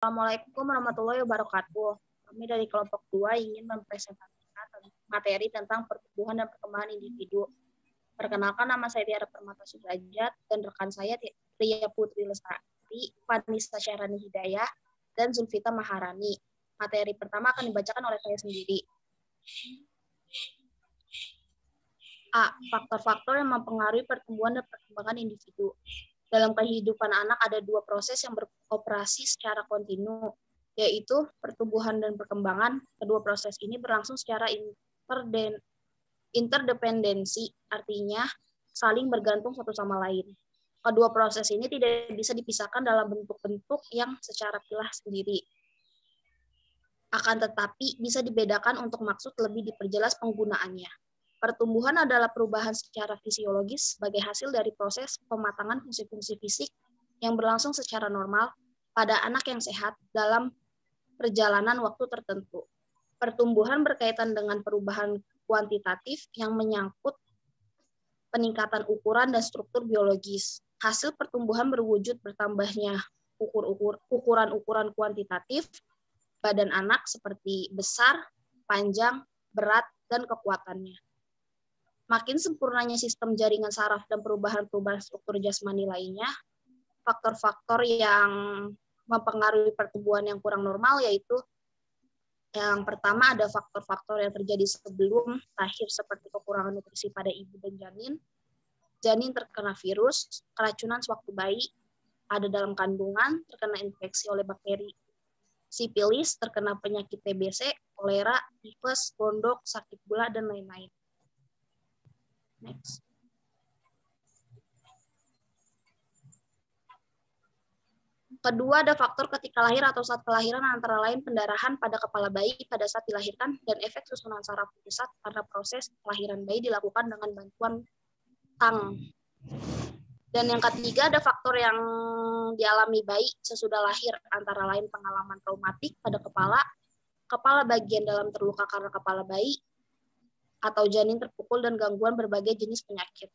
Assalamualaikum warahmatullahi wabarakatuh. Kami dari kelompok 2 ingin mempresentasikan materi tentang pertumbuhan dan perkembangan individu. Perkenalkan, nama saya Tiara Permata Sudrajat dan rekan saya Ria Putri Lestari, Vanessa Syahrani Hidayah, dan Zulfita Maharani. Materi pertama akan dibacakan oleh saya sendiri. A. Faktor-faktor yang mempengaruhi pertumbuhan dan perkembangan individu. Dalam kehidupan anak ada dua proses yang beroperasi secara kontinu, yaitu pertumbuhan dan perkembangan. Kedua proses ini berlangsung secara interdependensi, artinya saling bergantung satu sama lain. Kedua proses ini tidak bisa dipisahkan dalam bentuk-bentuk yang secara pilah sendiri. Akan tetapi bisa dibedakan untuk maksud lebih diperjelas penggunaannya. Pertumbuhan adalah perubahan secara fisiologis sebagai hasil dari proses pematangan fungsi-fungsi fisik yang berlangsung secara normal pada anak yang sehat dalam perjalanan waktu tertentu. Pertumbuhan berkaitan dengan perubahan kuantitatif yang menyangkut peningkatan ukuran dan struktur biologis. Hasil pertumbuhan berwujud bertambahnya ukuran-ukuran kuantitatif badan anak seperti besar, panjang, berat, dan kekuatannya. Makin sempurnanya sistem jaringan saraf dan perubahan-perubahan struktur jasmani lainnya, faktor-faktor yang mempengaruhi pertumbuhan yang kurang normal yaitu yang pertama ada faktor-faktor yang terjadi sebelum lahir seperti kekurangan nutrisi pada ibu dan janin terkena virus, keracunan sewaktu bayi, ada dalam kandungan, terkena infeksi oleh bakteri sipilis, terkena penyakit TBC, kolera, tifus, gondok, sakit gula, dan lain-lain. Next. Kedua, ada faktor ketika lahir atau saat kelahiran, antara lain pendarahan pada kepala bayi pada saat dilahirkan dan efek susunan saraf pusat karena proses kelahiran bayi dilakukan dengan bantuan tang. Dan yang ketiga, ada faktor yang dialami bayi sesudah lahir, antara lain pengalaman traumatik pada kepala bagian dalam terluka karena kepala bayi, atau janin terpukul dan gangguan berbagai jenis penyakit.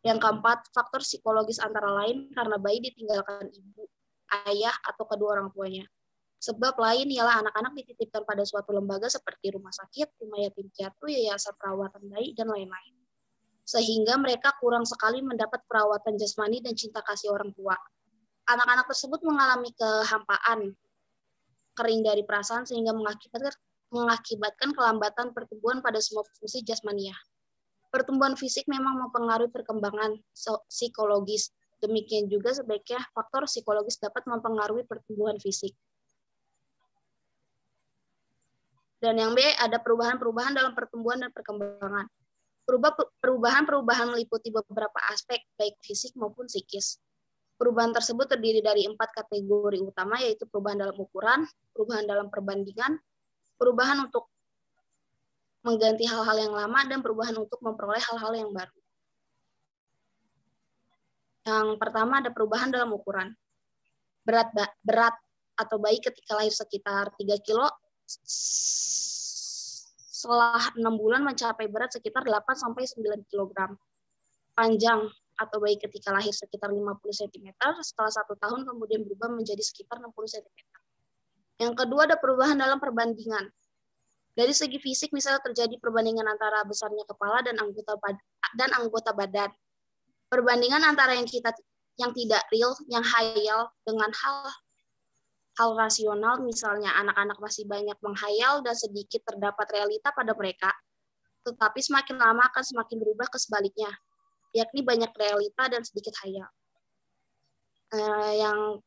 Yang keempat, faktor psikologis antara lain karena bayi ditinggalkan ibu, ayah, atau kedua orang tuanya. Sebab lain ialah anak-anak dititipkan pada suatu lembaga seperti rumah sakit, rumah yatim piatu, yayasan perawatan bayi, dan lain-lain. Sehingga mereka kurang sekali mendapat perawatan jasmani dan cinta kasih orang tua. Anak-anak tersebut mengalami kehampaan, kering dari perasaan, sehingga mengakibatkan kelambatan pertumbuhan pada semua fungsi jasmania. Pertumbuhan fisik memang mempengaruhi perkembangan psikologis. Demikian juga sebaiknya faktor psikologis dapat mempengaruhi pertumbuhan fisik. Dan yang B, ada perubahan-perubahan dalam pertumbuhan dan perkembangan. Perubahan-perubahan meliputi beberapa aspek, baik fisik maupun psikis. Perubahan tersebut terdiri dari 4 kategori utama, yaitu perubahan dalam ukuran, perubahan dalam perbandingan, perubahan untuk mengganti hal-hal yang lama, dan perubahan untuk memperoleh hal-hal yang baru. Yang pertama ada perubahan dalam ukuran. Berat atau bayi ketika lahir sekitar 3 kilo, setelah 6 bulan mencapai berat sekitar 8-9 kg. Panjang atau bayi ketika lahir sekitar 50 cm, setelah 1 tahun kemudian berubah menjadi sekitar 60 cm. Yang kedua ada perubahan dalam perbandingan. Dari segi fisik misalnya terjadi perbandingan antara besarnya kepala dan anggota badan. Perbandingan antara yang tidak real, yang hayal dengan hal rasional, misalnya anak-anak masih banyak menghayal dan sedikit terdapat realita pada mereka, tetapi semakin lama akan semakin berubah ke sebaliknya, yakni banyak realita dan sedikit hayal. Yang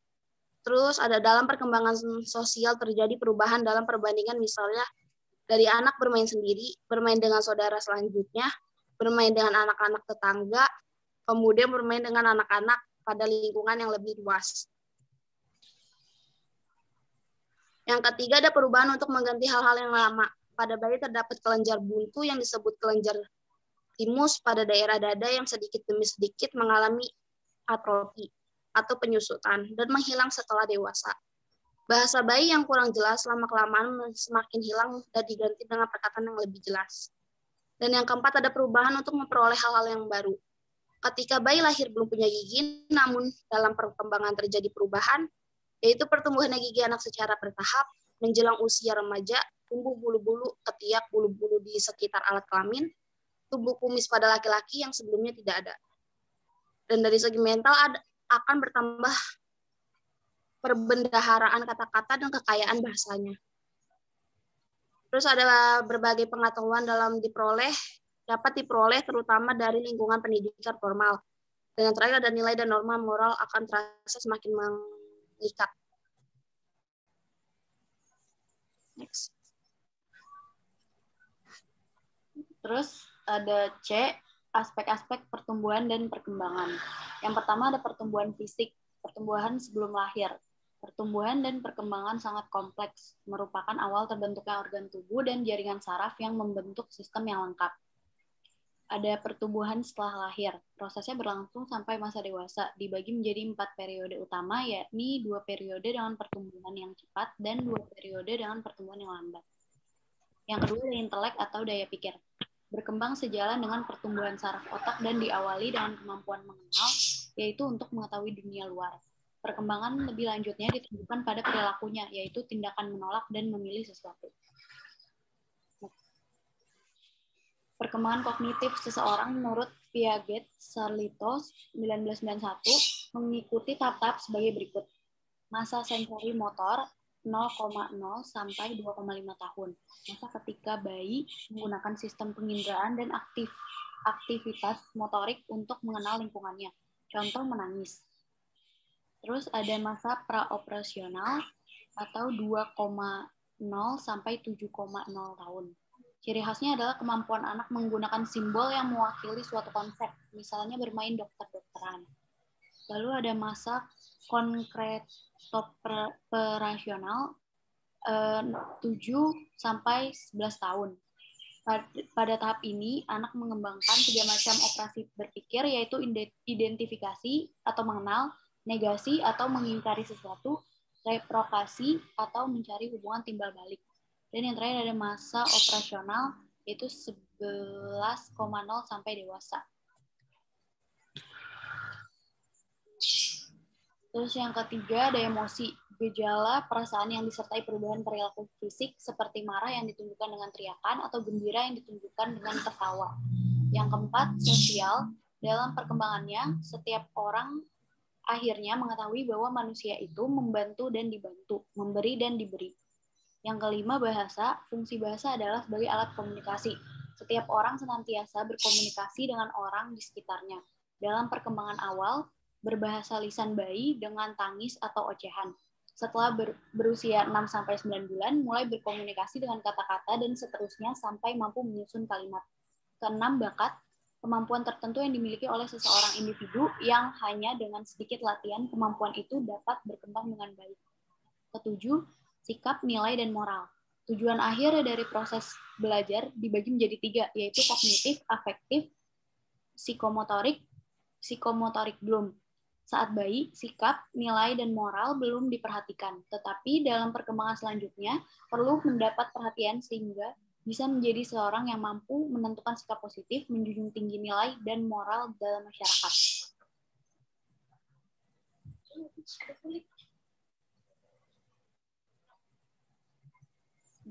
terus ada dalam perkembangan sosial terjadi perubahan dalam perbandingan, misalnya dari anak bermain sendiri, bermain dengan saudara selanjutnya, bermain dengan anak-anak tetangga, kemudian bermain dengan anak-anak pada lingkungan yang lebih luas. Yang ketiga ada perubahan untuk mengganti hal-hal yang lama. Pada bayi terdapat kelenjar buntu yang disebut kelenjar timus pada daerah dada yang sedikit demi sedikit mengalami atrofi atau penyusutan dan menghilang setelah dewasa. Bahasa bayi yang kurang jelas lama-kelamaan semakin hilang dan diganti dengan perkataan yang lebih jelas. Dan yang keempat ada perubahan untuk memperoleh hal-hal yang baru. Ketika bayi lahir belum punya gigi, namun dalam perkembangan terjadi perubahan, yaitu pertumbuhan gigi anak secara bertahap, menjelang usia remaja, tumbuh bulu-bulu ketiak, bulu-bulu di sekitar alat kelamin, tubuh kumis pada laki-laki yang sebelumnya tidak ada. Dan dari segi mental akan bertambah perbendaharaan kata-kata dan kekayaan bahasanya. Terus ada berbagai pengetahuan dapat diperoleh terutama dari lingkungan pendidikan formal. Dan yang terakhir ada nilai dan norma moral akan terasa semakin mengikat. Next. Terus ada C, aspek-aspek pertumbuhan dan perkembangan. Yang pertama ada pertumbuhan fisik, pertumbuhan sebelum lahir. Pertumbuhan dan perkembangan sangat kompleks, merupakan awal terbentuknya organ tubuh dan jaringan saraf yang membentuk sistem yang lengkap. Ada pertumbuhan setelah lahir. Prosesnya berlangsung sampai masa dewasa, dibagi menjadi 4 periode utama, yakni 2 periode dengan pertumbuhan yang cepat dan 2 periode dengan pertumbuhan yang lambat. Yang kedua, intelek atau daya pikir. Berkembang sejalan dengan pertumbuhan saraf otak dan diawali dengan kemampuan mengenal, yaitu untuk mengetahui dunia luar. Perkembangan lebih lanjutnya ditunjukkan pada perilakunya, yaitu tindakan menolak dan memilih sesuatu. Perkembangan kognitif seseorang menurut Piaget-Sarlito 1991 mengikuti tahap-tahap sebagai berikut. Masa sensori motor 0,0 sampai 2,5 tahun. Masa ketika bayi menggunakan sistem penginderaan dan aktivitas motorik untuk mengenal lingkungannya. Contoh menangis. Terus ada masa praoperasional atau 2,0 sampai 7,0 tahun. Ciri khasnya adalah kemampuan anak menggunakan simbol yang mewakili suatu konsep, misalnya bermain dokter-dokteran. Lalu ada masa konkretoperasional 7 sampai 11 tahun. Pada tahap ini, anak mengembangkan 3 macam operasi berpikir, yaitu identifikasi atau mengenal, negasi atau mengingkari sesuatu, reprokasi atau mencari hubungan timbal balik. Dan yang terakhir ada masa operasional, yaitu 11,0 sampai dewasa. Terus yang ketiga ada emosi, gejala perasaan yang disertai perubahan perilaku fisik seperti marah yang ditunjukkan dengan teriakan atau gembira yang ditunjukkan dengan tertawa. Yang keempat, sosial. Dalam perkembangannya, setiap orang akhirnya mengetahui bahwa manusia itu membantu dan dibantu, memberi dan diberi. Yang kelima, bahasa. Fungsi bahasa adalah sebagai alat komunikasi. Setiap orang senantiasa berkomunikasi dengan orang di sekitarnya. Dalam perkembangan awal, berbahasa lisan bayi dengan tangis atau ocehan. Setelah berusia 6-9 bulan, mulai berkomunikasi dengan kata-kata dan seterusnya sampai mampu menyusun kalimat. Keenam, bakat. Kemampuan tertentu yang dimiliki oleh seseorang individu yang hanya dengan sedikit latihan kemampuan itu dapat berkembang dengan baik. Ketujuh, sikap, nilai, dan moral. Tujuan akhir dari proses belajar dibagi menjadi 3, yaitu kognitif, afektif, psikomotorik belum. Saat bayi, sikap, nilai, dan moral belum diperhatikan, tetapi dalam perkembangan selanjutnya perlu mendapat perhatian sehingga bisa menjadi seorang yang mampu menentukan sikap positif, menjunjung tinggi nilai dan moral dalam masyarakat.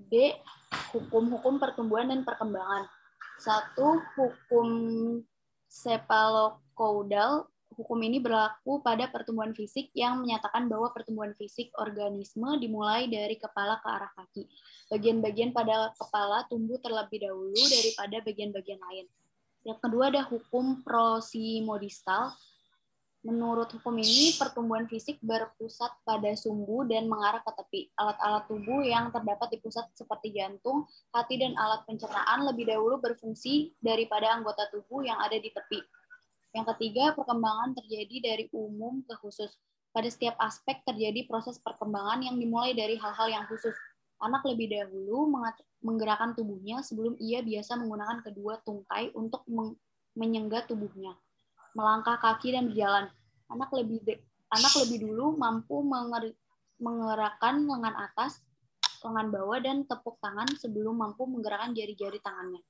D. Hukum-hukum pertumbuhan dan perkembangan. 1. Hukum cephalocaudal. Hukum ini berlaku pada pertumbuhan fisik yang menyatakan bahwa pertumbuhan fisik organisme dimulai dari kepala ke arah kaki. Bagian-bagian pada kepala tumbuh terlebih dahulu daripada bagian-bagian lain. Yang kedua ada hukum prosimodistal. Menurut hukum ini, pertumbuhan fisik berpusat pada sumbu dan mengarah ke tepi. Alat-alat tubuh yang terdapat di pusat seperti jantung, hati, dan alat pencernaan lebih dahulu berfungsi daripada anggota tubuh yang ada di tepi. Yang ketiga, perkembangan terjadi dari umum ke khusus. Pada setiap aspek terjadi proses perkembangan yang dimulai dari hal-hal yang khusus. Anak lebih dahulu menggerakkan tubuhnya sebelum ia biasa menggunakan kedua tungkai untuk menyangga tubuhnya, melangkah kaki, dan berjalan. Anak lebih dulu mampu menggerakkan lengan atas, lengan bawah, dan tepuk tangan sebelum mampu menggerakkan jari-jari tangannya.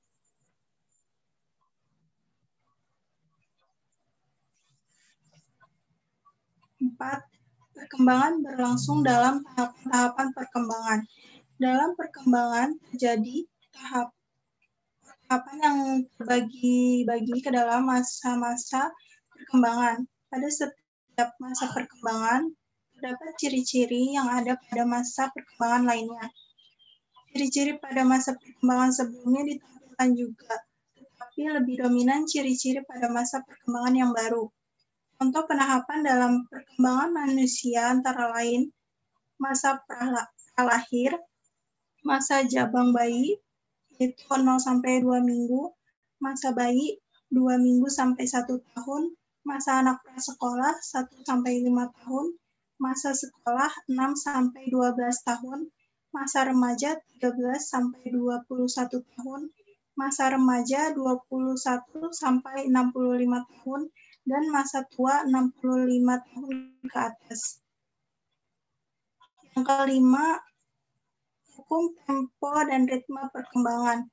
perkembangan berlangsung dalam tahapan perkembangan. Dalam perkembangan terjadi tahapan yang terbagi-bagi ke dalam masa-masa perkembangan. Pada setiap masa perkembangan, terdapat ciri-ciri yang ada pada masa perkembangan lainnya. Ciri-ciri pada masa perkembangan sebelumnya ditampilkan juga, tetapi lebih dominan ciri-ciri pada masa perkembangan yang baru. Contoh penahapan dalam perkembangan manusia antara lain masa pralahir, masa jabang bayi, yaitu 0 sampai 2 minggu, masa bayi 2 minggu sampai 1 tahun, masa anak prasekolah 1 sampai 5 tahun, masa sekolah 6 sampai 12 tahun, masa remaja 13 sampai 21 tahun, masa remaja 21 sampai 65 tahun, dan masa tua 65 tahun ke atas. Yang kelima, hukum tempo dan ritme perkembangan.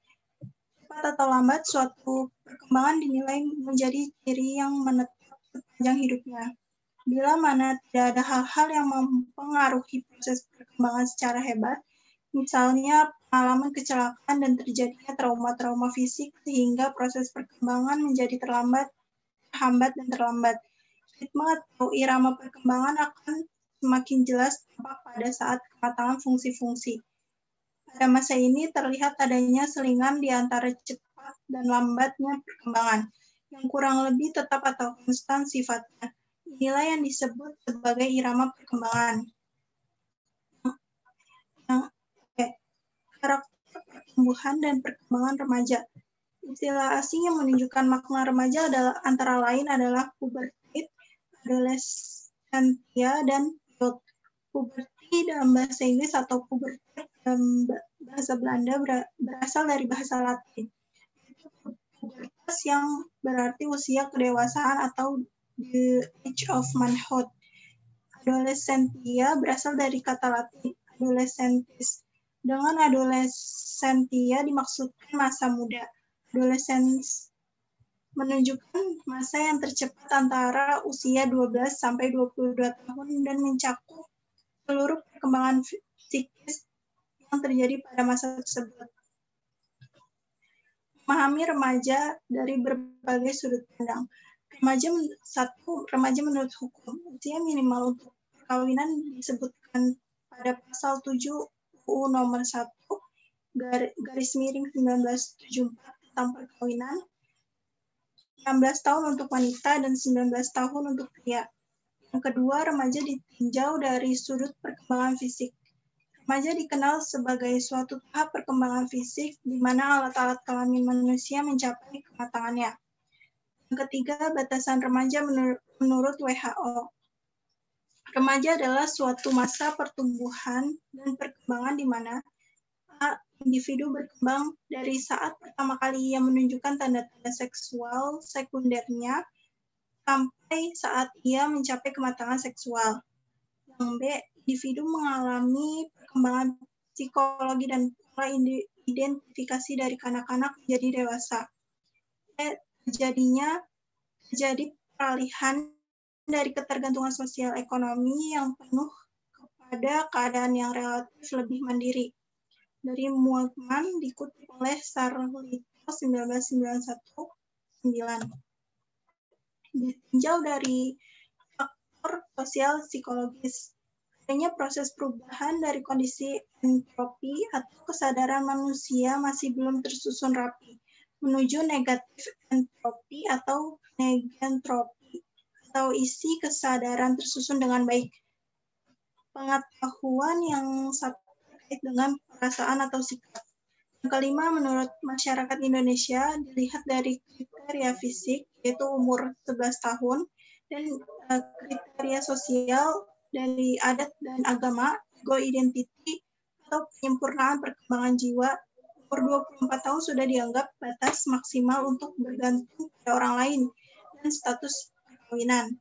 Cepat atau lambat, suatu perkembangan dinilai menjadi ciri yang menetap sepanjang hidupnya. Bila mana tidak ada hal-hal yang mempengaruhi proses perkembangan secara hebat, misalnya pengalaman kecelakaan dan terjadinya trauma-trauma fisik sehingga proses perkembangan menjadi terhambat dan terlambat. Ritme atau irama perkembangan akan semakin jelas tampak pada saat kematangan fungsi-fungsi. Pada masa ini terlihat adanya selingan di antara cepat dan lambatnya perkembangan, yang kurang lebih tetap atau konstan sifatnya. Inilah yang disebut sebagai irama perkembangan. Karakter pertumbuhan dan perkembangan remaja. Istilah asing yang menunjukkan makna remaja antara lain adalah pubertate, adolescentia, dan youth. Puberty dalam bahasa Inggris atau pubertate dalam bahasa Belanda berasal dari bahasa Latin. Pubertas yang berarti usia kedewasaan atau the age of manhood. Adolescentia berasal dari kata Latin adolescentis. Dengan adolescentia dimaksudkan masa muda. Adolescence menunjukkan masa yang tercepat antara usia 12 sampai 22 tahun dan mencakup seluruh perkembangan psikis yang terjadi pada masa tersebut. Memahami remaja dari berbagai sudut pandang. Remaja menurut hukum. Usia minimal untuk perkawinan disebutkan pada pasal 7 UU nomor 1 garis miring 1974 tentang perkawinan, 16 tahun untuk wanita dan 19 tahun untuk pria. Yang kedua, remaja ditinjau dari sudut perkembangan fisik. Remaja dikenal sebagai suatu tahap perkembangan fisik di mana alat-alat kelamin manusia mencapai kematangannya. Yang ketiga, batasan remaja menurut WHO. Remaja adalah suatu masa pertumbuhan dan perkembangan di mana individu berkembang dari saat pertama kali ia menunjukkan tanda-tanda seksual sekundernya sampai saat ia mencapai kematangan seksual. Yang B, individu mengalami perkembangan psikologi dan pola identifikasi dari kanak-kanak menjadi dewasa. Terjadi peralihan dari ketergantungan sosial ekonomi yang penuh kepada keadaan yang relatif lebih mandiri. Dari Multman dikutip oleh Sarlito 1991-9. Ditinjau dari faktor sosial psikologis. Adanya proses perubahan dari kondisi entropi atau kesadaran manusia masih belum tersusun rapi menuju negatif entropi atau negentropi atau isi kesadaran tersusun dengan baik. Pengetahuan yang terkait dengan perasaan atau sikap. Yang kelima, menurut masyarakat Indonesia dilihat dari kriteria fisik yaitu umur 11 tahun dan kriteria sosial dari adat dan agama, ego identity atau penyempurnaan perkembangan jiwa. Umur 24 tahun sudah dianggap batas maksimal untuk bergantung pada orang lain dan status perkawinan.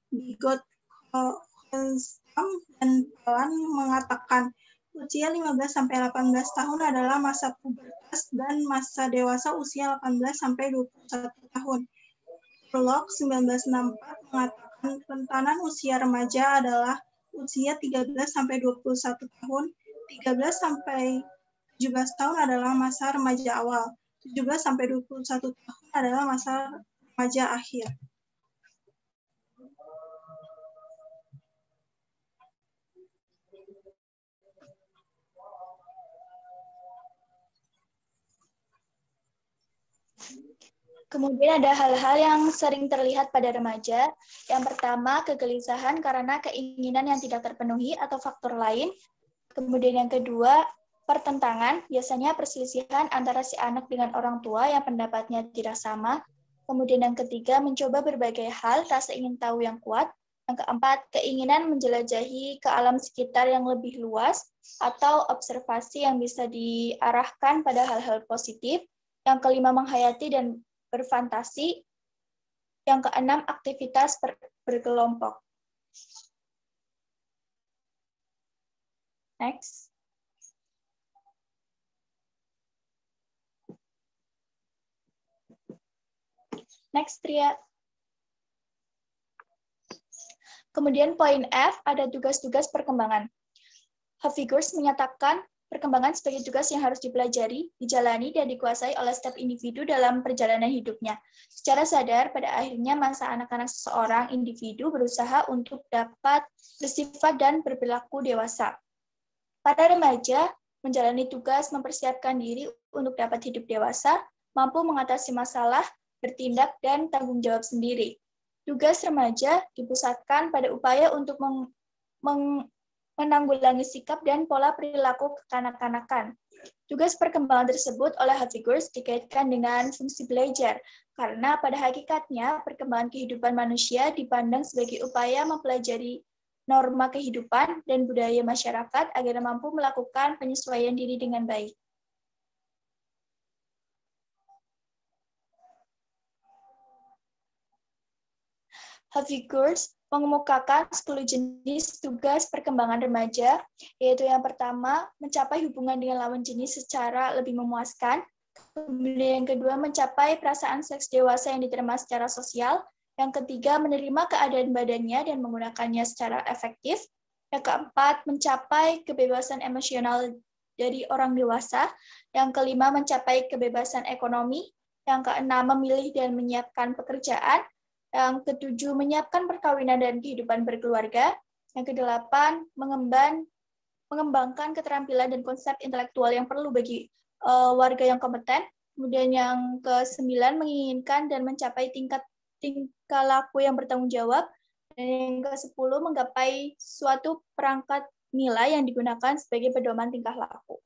Bigot Honstam dan Palan mengatakan usia 15-18 tahun adalah masa pubertas dan masa dewasa usia 18-21 tahun. Prolog 1964 mengatakan Rentanan usia remaja adalah usia 13 sampai 21 tahun, 13 sampai 17 tahun adalah masa remaja awal, 17 sampai 21 tahun adalah masa remaja akhir. Kemudian ada hal-hal yang sering terlihat pada remaja. Yang pertama, kegelisahan karena keinginan yang tidak terpenuhi atau faktor lain. Kemudian yang kedua, pertentangan, biasanya perselisihan antara si anak dengan orang tua yang pendapatnya tidak sama. Kemudian yang ketiga, mencoba berbagai hal, rasa ingin tahu yang kuat. Yang keempat, keinginan menjelajahi ke alam sekitar yang lebih luas atau observasi yang bisa diarahkan pada hal-hal positif. Yang kelima, menghayati dan berfantasi. Yang keenam, aktivitas berkelompok. Next. Next, Tria. Kemudian poin F, ada tugas-tugas perkembangan. Haviggers menyatakan perkembangan sebagai tugas yang harus dipelajari, dijalani, dan dikuasai oleh setiap individu dalam perjalanan hidupnya. Secara sadar, pada akhirnya masa anak-anak seseorang individu berusaha untuk dapat bersifat dan berperilaku dewasa. Para remaja menjalani tugas mempersiapkan diri untuk dapat hidup dewasa, mampu mengatasi masalah, bertindak, dan tanggung jawab sendiri. Tugas remaja dipusatkan pada upaya untuk menanggulangi sikap dan pola perilaku kekanak-kanakan. Tugas perkembangan tersebut oleh Haviggers dikaitkan dengan fungsi belajar, karena pada hakikatnya perkembangan kehidupan manusia dipandang sebagai upaya mempelajari norma kehidupan dan budaya masyarakat agar mampu melakukan penyesuaian diri dengan baik. Haviggers mengemukakan 10 jenis tugas perkembangan remaja, yaitu yang pertama, mencapai hubungan dengan lawan jenis secara lebih memuaskan. Kemudian yang kedua, mencapai perasaan seks dewasa yang diterima secara sosial. Yang ketiga, menerima keadaan badannya dan menggunakannya secara efektif. Yang keempat, mencapai kebebasan emosional dari orang dewasa. Yang kelima, mencapai kebebasan ekonomi. Yang keenam, memilih dan menyiapkan pekerjaan. Yang ketujuh, menyiapkan perkawinan dan kehidupan berkeluarga. Yang kedelapan, mengembangkan keterampilan dan konsep intelektual yang perlu bagi warga yang kompeten. Kemudian yang ke-9, menginginkan dan mencapai tingkah laku yang bertanggung jawab. Dan yang ke-10, menggapai suatu perangkat nilai yang digunakan sebagai pedoman tingkah laku.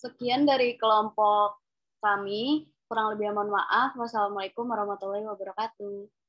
Sekian dari kelompok kami. Kurang lebih mohon maaf. Wassalamualaikum warahmatullahi wabarakatuh.